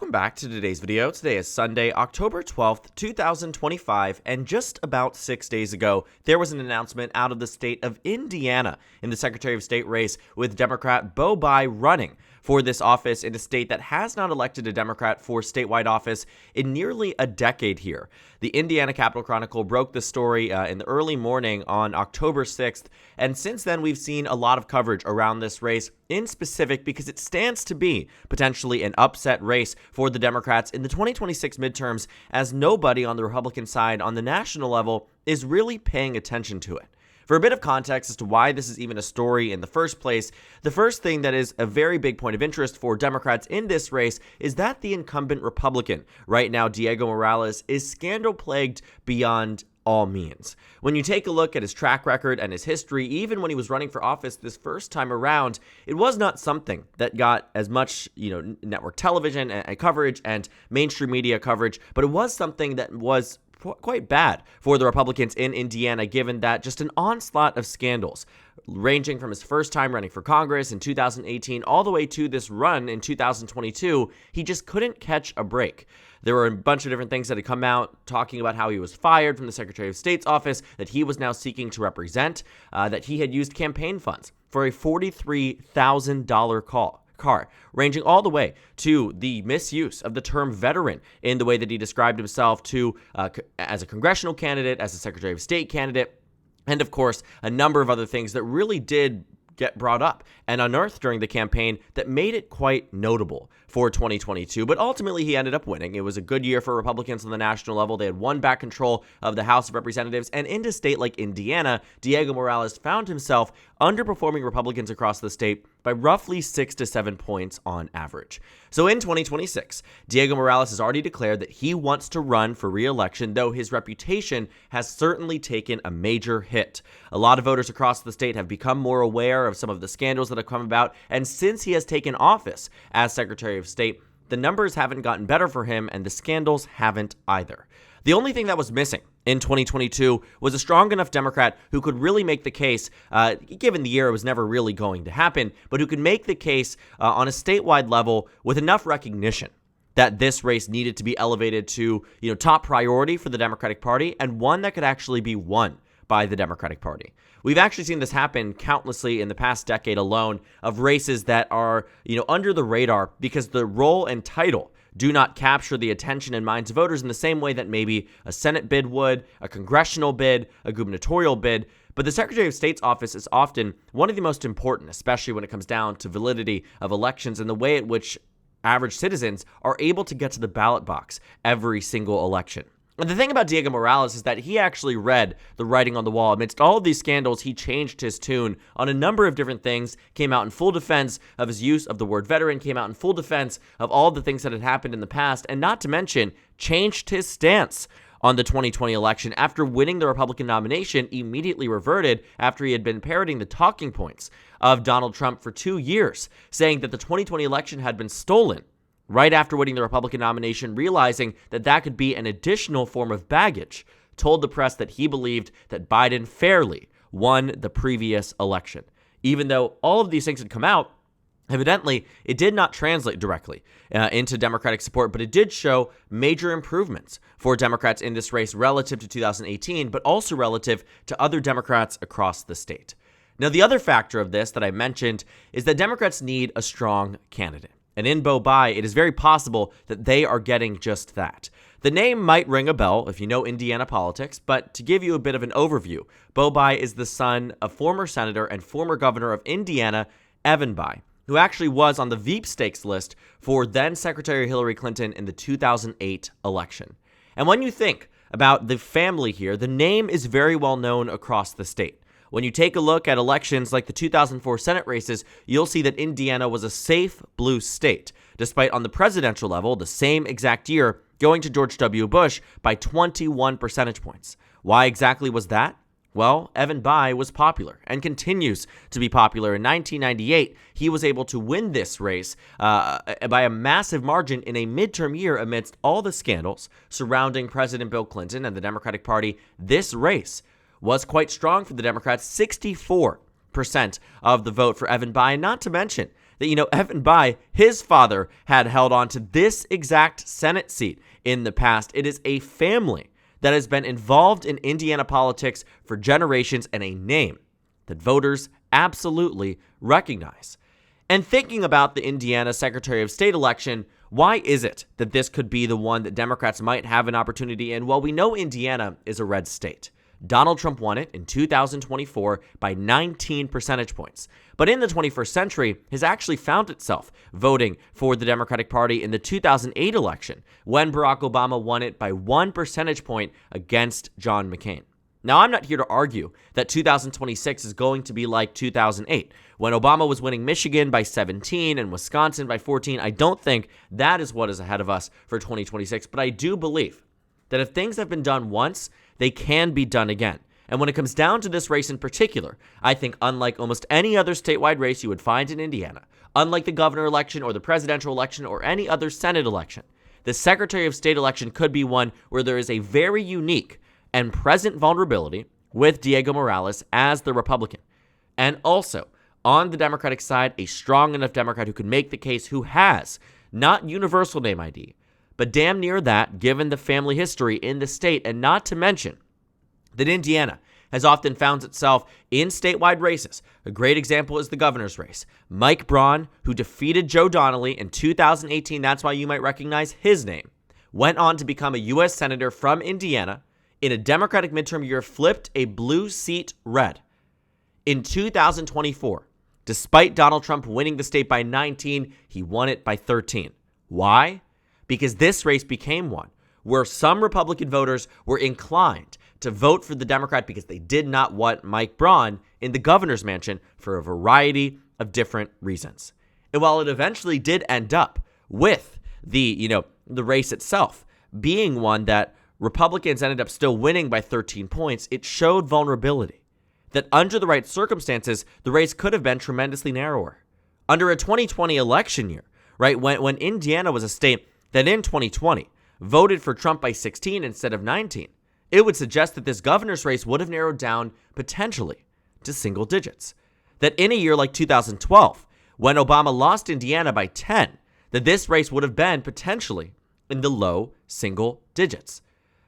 Welcome back to today's video. Today is Sunday, October 12th, 2025, and just about 6 days ago, there was an announcement out of the state of Indiana in the Secretary of State race with Democrat Bo Bai running for this office in a state that has not elected a Democrat for statewide office in nearly a decade here. The Indiana Capital Chronicle broke the story in the early morning on October 6th, and since then we've seen a lot of coverage around this race in specific because it stands to be potentially an upset race for the Democrats in the 2026 midterms, as nobody on the Republican side on the national level is really paying attention to it. For a bit of context as to why this is even a story in the first place, the first thing that is a very big point of interest for Democrats in this race is that the incumbent Republican, right now Diego Morales, is scandal-plagued beyond all means. When you take a look at his track record and his history, even when he was running for office this first time around, it was not something that got as much, network television and coverage and mainstream media coverage, but it was something that was quite bad for the Republicans in Indiana, given that just an onslaught of scandals, ranging from his first time running for Congress in 2018 all the way to this run in 2022, he just couldn't catch a break. There were a bunch of different things that had come out talking about how he was fired from the Secretary of State's office, that he was now seeking to represent, that he had used campaign funds for a $43,000 car, ranging all the way to the misuse of the term veteran in the way that he described himself to as a congressional candidate, as a Secretary of State candidate, and of course, a number of other things that really did get brought up and unearthed during the campaign that made it quite notable for 2022. But ultimately, he ended up winning. It was a good year for Republicans on the national level. They had won back control of the House of Representatives, and in a state like Indiana, Diego Morales found himself underperforming Republicans across the state by roughly 6 to 7 points on average. So in 2026, Diego Morales has already declared that he wants to run for re-election, though his reputation has certainly taken a major hit. A lot of voters across the state have become more aware of some of the scandals that have come about, and since he has taken office as Secretary of State, the numbers haven't gotten better for him, and the scandals haven't either. The only thing that was missing in 2022 was a strong enough Democrat who could really make the case, given the year it was never really going to happen, but who could make the case on a statewide level with enough recognition that this race needed to be elevated to, top priority for the Democratic Party, and one that could actually be won by the Democratic Party. We've actually seen this happen countlessly in the past decade alone, of races that are, under the radar because the role and title do not capture the attention and minds of voters in the same way that maybe a Senate bid would, a congressional bid, a gubernatorial bid. But the Secretary of State's office is often one of the most important, especially when it comes down to validity of elections and the way at which average citizens are able to get to the ballot box every single election. And the thing about Diego Morales is that he actually read the writing on the wall. Amidst all of these scandals, he changed his tune on a number of different things, came out in full defense of his use of the word veteran, came out in full defense of all the things that had happened in the past, and not to mention, changed his stance on the 2020 election. After winning the Republican nomination, immediately reverted after he had been parroting the talking points of Donald Trump for 2 years, saying that the 2020 election had been stolen. Right after winning the Republican nomination, realizing that that could be an additional form of baggage, told the press that he believed that Biden fairly won the previous election. Even though all of these things had come out, evidently, it did not translate directly into Democratic support, but it did show major improvements for Democrats in this race relative to 2018, but also relative to other Democrats across the state. Now, the other factor of this that I mentioned is that Democrats need a strong candidate. And in Bo Bai, it is very possible that they are getting just that. The name might ring a bell if you know Indiana politics, but to give you a bit of an overview, Bo Bai is the son of former senator and former governor of Indiana, Evan Bai, who actually was on the sweepstakes list for then Secretary Hillary Clinton in the 2008 election. And when you think about the family here, the name is very well known across the state. When you take a look at elections like the 2004 Senate races, you'll see that Indiana was a safe blue state, despite on the presidential level, the same exact year, going to George W. Bush by 21 percentage points. Why exactly was that? Well, Evan Bai was popular and continues to be popular. In 1998, he was able to win this race by a massive margin in a midterm year amidst all the scandals surrounding President Bill Clinton and the Democratic Party. This race was quite strong for the Democrats, 64% of the vote for Evan Bai, not to mention that, Evan Bayh, his father had held on to this exact Senate seat in the past. It is a family that has been involved in Indiana politics for generations and a name that voters absolutely recognize. And thinking about the Indiana Secretary of State election, why is it that this could be the one that Democrats might have an opportunity in? Well, we know Indiana is a red state. Donald Trump won it in 2024 by 19 percentage points. But in the 21st century, has actually found itself voting for the Democratic Party in the 2008 election, when Barack Obama won it by 1 percentage point against John McCain. Now, I'm not here to argue that 2026 is going to be like 2008, when Obama was winning Michigan by 17 and Wisconsin by 14. I don't think that is what is ahead of us for 2026, but I do believe that if things have been done once, they can be done again. And when it comes down to this race in particular, I think unlike almost any other statewide race you would find in Indiana, unlike the governor election or the presidential election or any other Senate election, the Secretary of State election could be one where there is a very unique and present vulnerability with Diego Morales as the Republican. And also, on the Democratic side, a strong enough Democrat who can make the case, who has not universal name ID, but damn near that, given the family history in the state, and not to mention that Indiana has often found itself in statewide races. A great example is the governor's race. Mike Braun, who defeated Joe Donnelly in 2018, that's why you might recognize his name, went on to become a U.S. Senator from Indiana, in a Democratic midterm year, flipped a blue seat red. In 2024, despite Donald Trump winning the state by 19, he won it by 13. Why? Because this race became one where some Republican voters were inclined to vote for the Democrat because they did not want Mike Braun in the governor's mansion for a variety of different reasons. And while it eventually did end up with the race itself being one that Republicans ended up still winning by 13 points, it showed vulnerability. That under the right circumstances, the race could have been tremendously narrower. Under a 2020 election year, right, when Indiana was a state that in 2020 voted for Trump by 16 instead of 19, it would suggest that this governor's race would have narrowed down potentially to single digits. That in a year like 2012, when Obama lost Indiana by 10, that this race would have been potentially in the low single digits.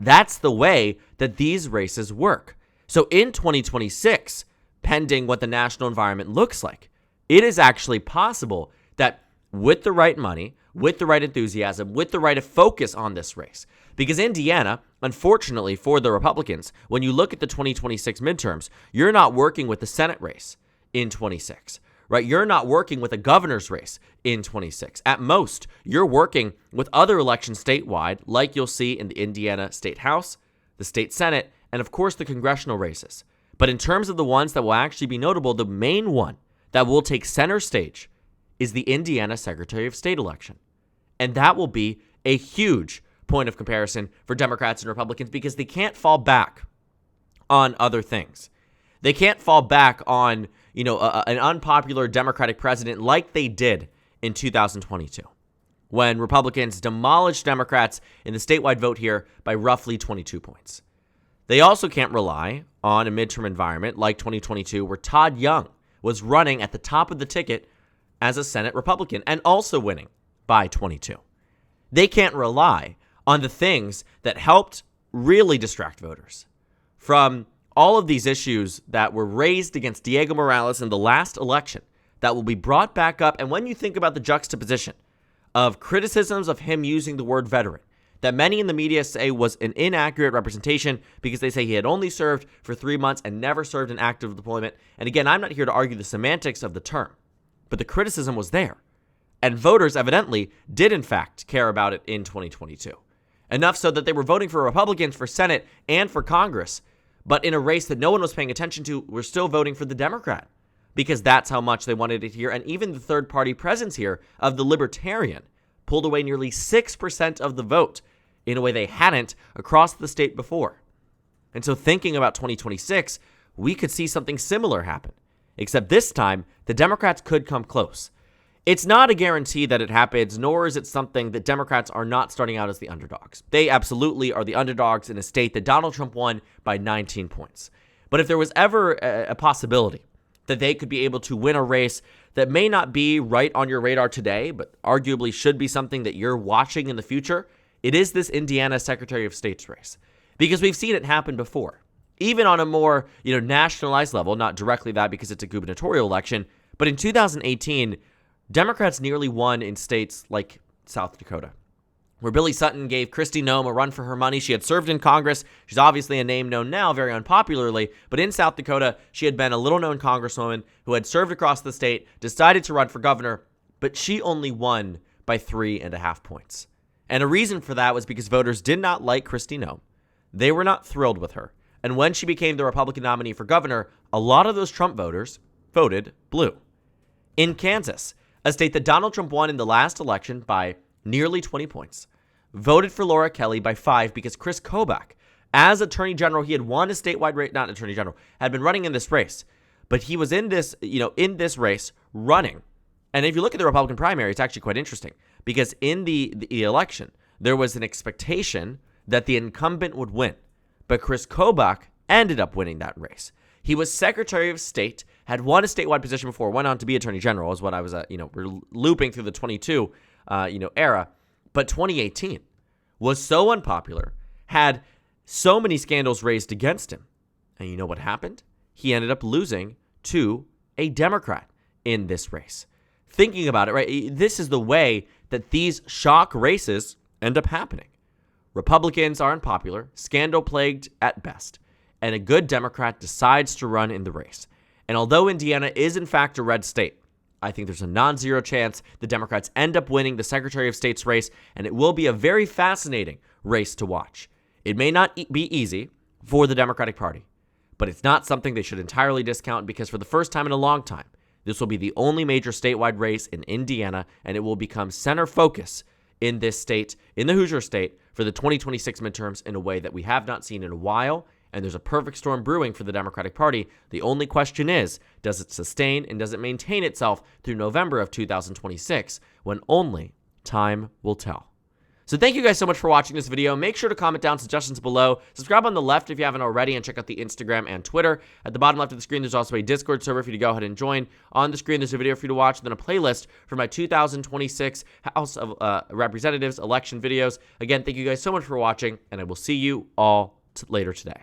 That's the way that these races work. So in 2026, pending what the national environment looks like, it is actually possible that with the right money, with the right enthusiasm, with the right focus on this race, because Indiana, unfortunately for the Republicans, when you look at the 2026 midterms, you're not working with the Senate race in 26. Right? You're not working with a governor's race in 26. At most, you're working with other elections statewide, like you'll see in the Indiana State House, the State Senate, and of course the congressional races. But in terms of the ones that will actually be notable, the main one that will take center stage is the Indiana Secretary of State election. And that will be a huge point of comparison for Democrats and Republicans because they can't fall back on other things. They can't fall back on an unpopular Democratic president like they did in 2022, when Republicans demolished Democrats in the statewide vote here by roughly 22 points. They also can't rely on a midterm environment like 2022, where Todd Young was running at the top of the ticket as a Senate Republican and also winning by 22. They can't rely on the things that helped really distract voters from all of these issues that were raised against Diego Morales in the last election that will be brought back up. And when you think about the juxtaposition of criticisms of him using the word veteran, that many in the media say was an inaccurate representation because they say he had only served for 3 months and never served in active deployment. And again, I'm not here to argue the semantics of the term, but the criticism was there. And voters evidently did, in fact, care about it in 2022. Enough so that they were voting for Republicans for Senate and for Congress, but in a race that no one was paying attention to, we're still voting for the Democrat because that's how much they wanted it here. And even the third-party presence here of the Libertarian pulled away nearly 6% of the vote in a way they hadn't across the state before. And so thinking about 2026, we could see something similar happen, except this time the Democrats could come close. It's not a guarantee that it happens, nor is it something that Democrats are not starting out as the underdogs. They absolutely are the underdogs in a state that Donald Trump won by 19 points. But if there was ever a possibility that they could be able to win a race that may not be right on your radar today, but arguably should be something that you're watching in the future, it is this Indiana Secretary of State's race. Because we've seen it happen before. Even on a more, nationalized level, not directly that because it's a gubernatorial election, but in 2018, Democrats nearly won in states like South Dakota, where Billy Sutton gave Kristi Noem a run for her money. She had served in Congress. She's obviously a name known now very unpopularly, but in South Dakota, she had been a little-known congresswoman who had served across the state, decided to run for governor, but she only won by 3.5 points. And a reason for that was because voters did not like Kristi Noem. They were not thrilled with her. And when she became the Republican nominee for governor, a lot of those Trump voters voted blue. In Kansas, a state that Donald Trump won in the last election by nearly 20 points, voted for Laura Kelly by 5 because Chris Kobach, as attorney general, he had won a statewide race, not attorney general, had been running in this race, but he was in this, in this race running. And if you look at the Republican primary, it's actually quite interesting because in the election, there was an expectation that the incumbent would win, but Chris Kobach ended up winning that race. He was Secretary of State, had won a statewide position before, went on to be Attorney General, is what I was, we're looping through the 22, era. But 2018 was so unpopular, had so many scandals raised against him. And you know what happened? He ended up losing to a Democrat in this race. Thinking about it, right? This is the way that these shock races end up happening. Republicans are unpopular, scandal-plagued at best, and a good Democrat decides to run in the race. And although Indiana is in fact a red state, I think there's a non-zero chance the Democrats end up winning the Secretary of State's race, and it will be a very fascinating race to watch. It may not be easy for the Democratic Party, but it's not something they should entirely discount because for the first time in a long time, this will be the only major statewide race in Indiana, and it will become center focus in this state, in the Hoosier state, for the 2026 midterms in a way that we have not seen in a while, and there's a perfect storm brewing for the Democratic Party. The only question is, does it sustain and does it maintain itself through November of 2026, when only time will tell. So thank you guys so much for watching this video. Make sure to comment down suggestions below. Subscribe on the left if you haven't already, and check out the Instagram and Twitter. At the bottom left of the screen, there's also a Discord server for you to go ahead and join. On the screen, there's a video for you to watch, then a playlist for my 2026 House of Representatives election videos. Again, thank you guys so much for watching, and I will see you all later today.